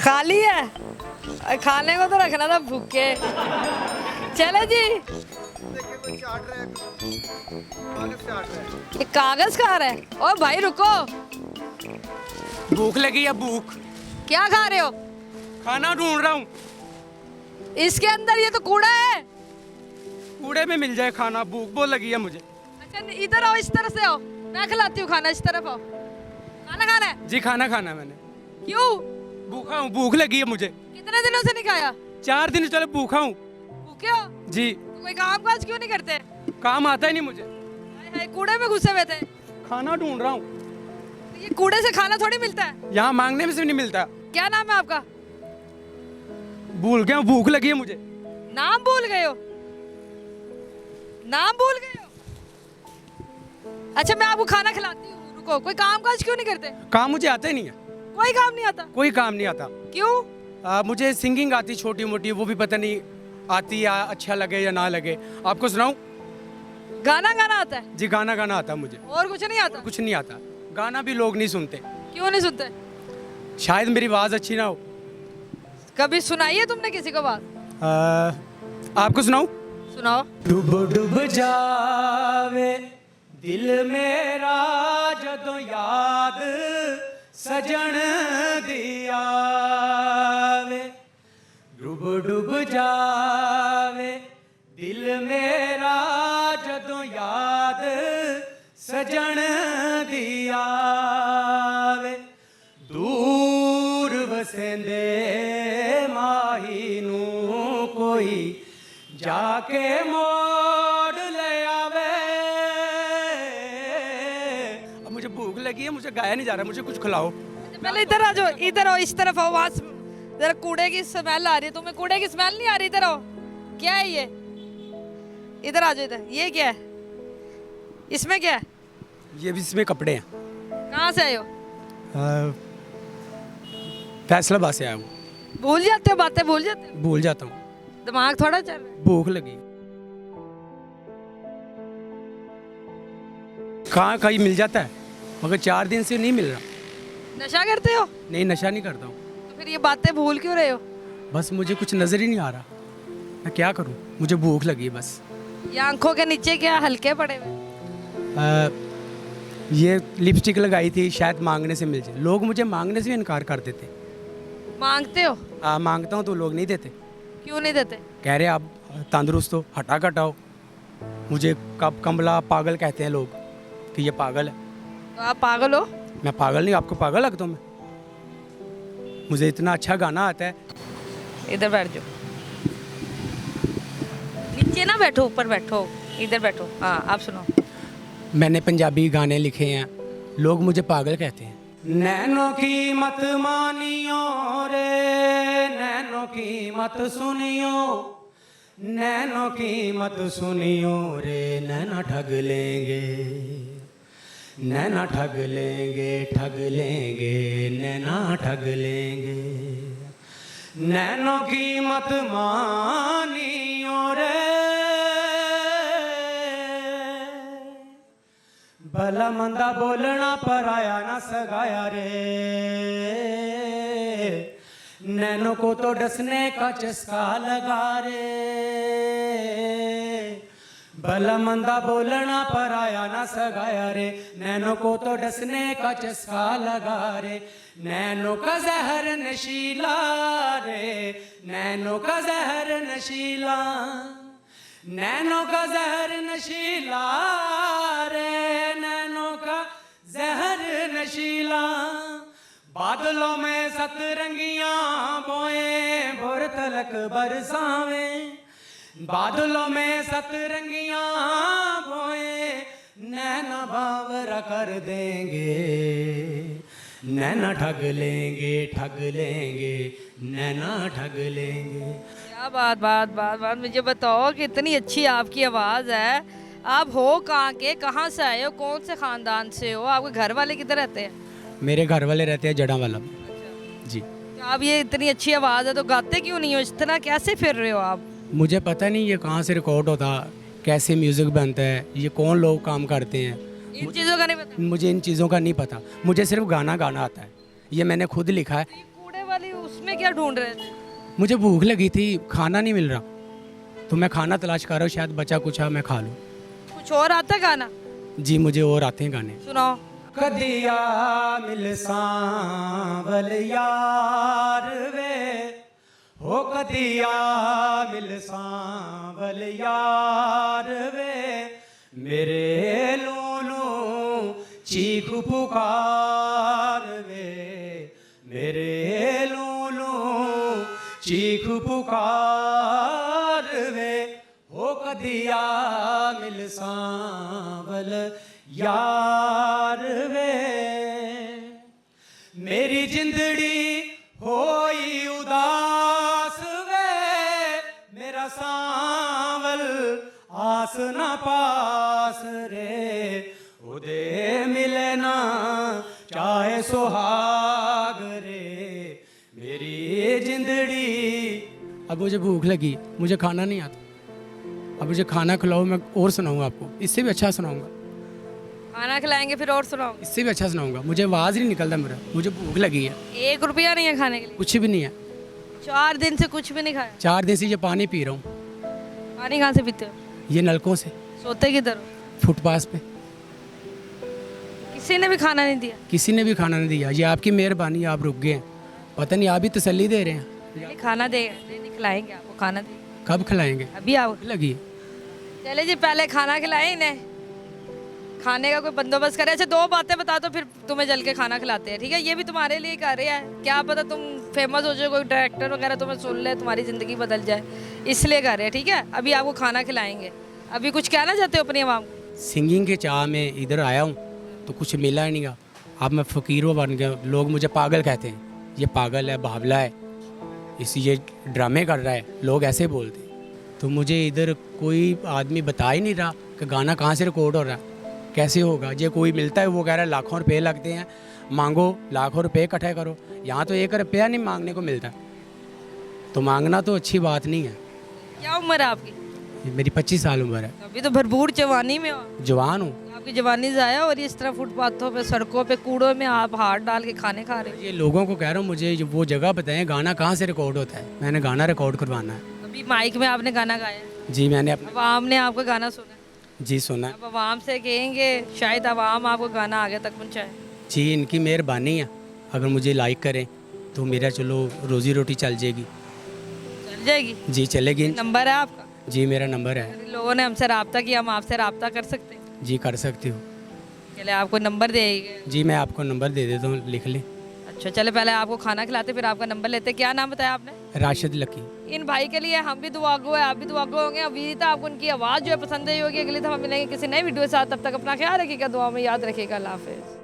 खाली है, खाने को तो रखना था भूखे। चले जी। ये कागज खा रहे हैं। ओ भाई रुको, भूख लगी है, भूख। क्या खा रहे हो? खाना ढूंढ रहा हूँ। इसके अंदर ये तो कूड़ा है। कूड़े में मिल जाए खाना, भूख बहुत लगी है मुझे। अच्छा इधर आओ, इस तरफ से आओ, मैं खिलाती हूँ खाना। इस तरफ आओ, खाना खाना है। जी खाना खाना है मैंने। क्यों? भूखा हूँ, भूख लगी है मुझे। कितने दिनों से नहीं खाया? 4 दिन चलो भूखा हूँ। भूखे हो? जी। तो कोई काम काज क्यों नहीं करते? काम आता ही नहीं मुझे। हाय हाय, कूड़े में घुसे हुए थे। खाना ढूंढ रहा हूँ। तो ये कूड़े से खाना थोड़ी मिलता है। यहाँ मांगने में से नहीं मिलता। क्या नाम है आपका? भूल गया हूँ, भूख लगी है मुझे। नाम भूल गए हो? नाम भूल गए हो? अच्छा मैं आपको खाना खिलाती हूँ, रुको। कोई काम काज क्यों नहीं करते? काम मुझे आता ही नहीं है। कोई काम नहीं आता? कोई काम नहीं आता। क्यों? मुझे सिंगिंग आती छोटी मोटी, वो भी पता नहीं आती या अच्छा लगे या ना लगे। आपको सुनाऊं? गाना गाना आता है? जी गाना गाना आता है मुझे। और कुछ नहीं आता? कुछ नहीं आता। गाना भी लोग नहीं सुनते। क्यों नहीं सुनते? शायद मेरी आवाज़ अच्छी ना हो। कभी सुनाई है तुमने किसी को बात? आपको सुनाऊं? सुनाओ। डूब डूब जावे दिल मेरा जदों याद सजन दी आवे। डूब डूब जावे दिल मेरा जदों याद सजन दी आवे। दूर वसेंदे माही नू कोई जाके मोड़ ले आवे। अब मुझे भूख लगी है, मुझे गाया नहीं जा रहा, मुझे कुछ खिलाओ। पहले इधर आ जाओ, इधर आओ, इस तरफ आओ। वहां जरा कूड़े की स्मेल आ रही है। तुम्हें कूड़े की स्मेल नहीं आ रही? इधर आओ। क्या है ये? इधर आ जाओ। इधर ये क्या है? इसमें क्या है? ये भी इसमें कपड़े हैं। कहाँ से आए हो? फैसलाबाद से आया हूँ। भूल जाते हो बातें? भूल जाते हो? भूल जाता हूँ। दिमाग थोड़ा चल रहा है। भूख लगी। कहाँ कहीं मिल जाता है, मगर 4 दिन से नहीं मिल रहा। नशा करते हो? नहीं, नशा नहीं करता हूँ। तो फिर ये बातें भूल क्यों रहे हो? बस मुझे कुछ नज़र ही नहीं आ रहा, मैं क्या करूँ। मुझे भूख लगी है बस। ये आंखों के नीचे क्या हल्के पड़े हुए? ये लिपस्टिक लगाई थी, शायद मांगने से मिल जाए। लोग मुझे मांगने से भी इनकार कर देते। मांगते हो? मांगता हूँ तो लोग नहीं देते। क्यों नहीं देते? कह रहे आप तंदुरुस्त हो, हटा कटाओ। मुझे कब कमला पागल कहते हैं लोग कि ये पागल है। तो आप पागल हो? मैं पागल नहीं, आपको पागल लगता हूँ मैं? मुझे इतना अच्छा गाना आता है। इधर बैठ जाओ। नीचे ना बैठो, ऊपर बैठो। इधर बैठो। हाँ आप सुनो। मैंने पंजाबी गाने लिखे हैं, लोग मुझे पागल कहते हैं। नैनो की मत मानियो रे, नैनो की मत सुनियो, नैनो की मत सुनियो रे, नैना ठग लेंगे, नैना ठग लेंगे, ठग लेंगे, नैना ठग लेंगे। नैनो की मत मानियो रे, भला मंदा बोलना पराया ना सगाया रे। नैनो को तो डसने का चस्का लगा रे, भला मंदा बोलना पराया ना सगाया रे। नैनो को तो डसने का चस्का लगा रे। नैनो का जहर नशीला रे, नैनो का जहर नशीला, नैनो का जहर नशीला रे, नैनो का जहर नशीला। बादलों में सतरंगियां बोए भोर तलक बरसावे, बादलों में सतरंगियां बोए नैना बावरा कर देंगे, नैना ठग लेंगे, ठग लेंगे, नैना ठग लेंगे। क्या बात बात बात बात। मुझे बताओ कि इतनी अच्छी आपकी आवाज़ है, आप हो कहाँ के, कहाँ से आए हो, कौन से ख़ानदान से हो, आपके घर वाले किधर रहते हैं? मेरे घर वाले रहते हैं जड़ावाला। जी। तो आप ये इतनी अच्छी आवाज़ है तो गाते क्यों नहीं हो? इस तरह कैसे फिर रहे हो आप? मुझे पता नहीं ये कहाँ से रिकॉर्ड होता, कैसे म्यूज़िक बनता है, ये कौन लोग काम करते हैं, इन चीज़ों का नहीं पता? मुझे इन चीज़ों का नहीं पता। मुझे सिर्फ गाना गाना आता है, ये मैंने खुद लिखा है। ये कूड़े वाली उसमें में क्या ढूंढ रहे थे? मुझे भूख लगी थी, खाना नहीं मिल रहा, तो मैं खाना तलाश कर रहा हूँ, शायद बचा कुछ है मैं खा लूँ। कुछ और आता है गाना? जी मुझे और आते हैं गाने। सुनाओ। कदिया मिल सांवल यार वे, हो कदिया मिल सांवल यार वे, मेरे लूलू चीख पुकार वे, मेरे लूलू चीख पुकार वे, हो कदिया मिल सांवल यार वे, मेरी जिंदड़ी होई उदास वे, मेरा सांवल आस ना पास रे, उदे मिले ना चाहे सुहाग रे, मेरी जिंदड़ी। अब मुझे भूख लगी, मुझे खाना नहीं आता, अब मुझे खाना खिलाओ, मैं और सुनाऊंगा आपको, इससे भी अच्छा सुनाऊंगा। खाना खिलाएंगे फिर और सुनाओ। इससे भी अच्छा सुनाऊंगा, मुझे आवाज़ नहीं निकलता मेरा, मुझे भूख लगी है। 1 रुपया नहीं है खाने के लिए? कुछ भी नहीं है, 4 दिन से कुछ भी नहीं खाया? 4 दिन से ये पानी पी रहा हूँ। पानी कहाँ से पीते हो? ये नलकों से, सोते किधर हो? फुटपाथ पे। किसी ने भी खाना नहीं दिया? किसी ने भी खाना नहीं दिया, ये आपकी मेहरबानी, आप रुक गए हैं, पता नहीं आप भी तसल्ली दे रहे हैं। नहीं, खाना नहीं खिलाएंगे आपको, खाना देंगे। कब खिलाएंगे? अभी आओ। लगी। चले जी, पहले खाना खिलाएं इन्हें, खाने का कोई बंदोबस्त करें। अच्छा 2 बातें बता दो, फिर तुम्हें जल के खाना खिलाते हैं, ठीक है? ये भी तुम्हारे लिए कर रहे हैं, क्या पता तुम फेमस हो जाओ, कोई डायरेक्टर वगैरह तुम्हें सुन ले, तुम्हारी ज़िंदगी बदल जाए, इसलिए कर रहे हैं, ठीक है? अभी आपको खाना खिलाएंगे। अभी कुछ कहना चाहते हो अपनी आवाम को? सिंगिंग के चाह में इधर आया हूँ तो कुछ मिला ही नहीं गा, अब मैं फ़कीरों बन गया, लोग मुझे पागल कहते हैं, ये पागल है, बावला है, इसी ये ड्रामे कर रहा है, लोग ऐसे बोलते हैं। तो मुझे इधर कोई आदमी बता ही नहीं रहा कि गाना कहाँ से रिकॉर्ड हो रहा है, कैसे होगा। ये कोई मिलता है वो कह रहा है लाखों रुपए लगते हैं, मांगो, लाखों रुपए इकट्ठे करो। यहाँ तो 1 रुपया नहीं मांगने को मिलता, तो मांगना तो अच्छी बात नहीं है। क्या उम्र है आपकी? मेरी 25 साल उम्र है। अभी तो भरपूर जवानी में हो। जवान हूँ। आपकी जवानी ज़ाया और इस तरह फुटपाथों पे, सड़कों पे, कूड़ों में आप हाथ डाल के खाने खा रहे हो। ये लोगों को कह रहा हूँ मुझे वो जगह बताएं गाना कहाँ से रिकॉर्ड होता है, मैंने गाना रिकॉर्ड करवाना है। अभी माइक में आपने गाना गाया है? जी मैंने अपने अवाम ने आपका गाना सुना? जी सुना। अब अवाम से कहेंगे शायद अवाम आपको गाना आगे तक पहुँचाए। जी इनकी मेहरबानी है, अगर मुझे लाइक करें तो मेरा चलो रोज़ी रोटी चल जाएगी। चल जाएगी? जी चलेगी। नंबर है आपका? जी मेरा नंबर है। अगर लोगों ने हमसे रब्ता किया, हम आपसे रब्ता कर सकते हैं? जी कर सकती हूँ। चले आपको नंबर देंगे। जी मैं आपको नंबर दे देता हूँ, लिख लें। अच्छा चले, पहले आपको खाना खिलाते फिर आपका नंबर लेते। क्या नाम बताया आपने? राशिद लकी। इन भाई के लिए हम भी दुआगो है, आप भी दुआगो होंगे। उम्मीद है आपको उनकी आवाज़ जो है पसंद आई होगी। अगली दफ़ा मिलेंगे किसी नई वीडियो के साथ, तब तक अपना ख्याल रखिएगा, दुआ में याद रखिएगा। अल्लाह हाफिज़।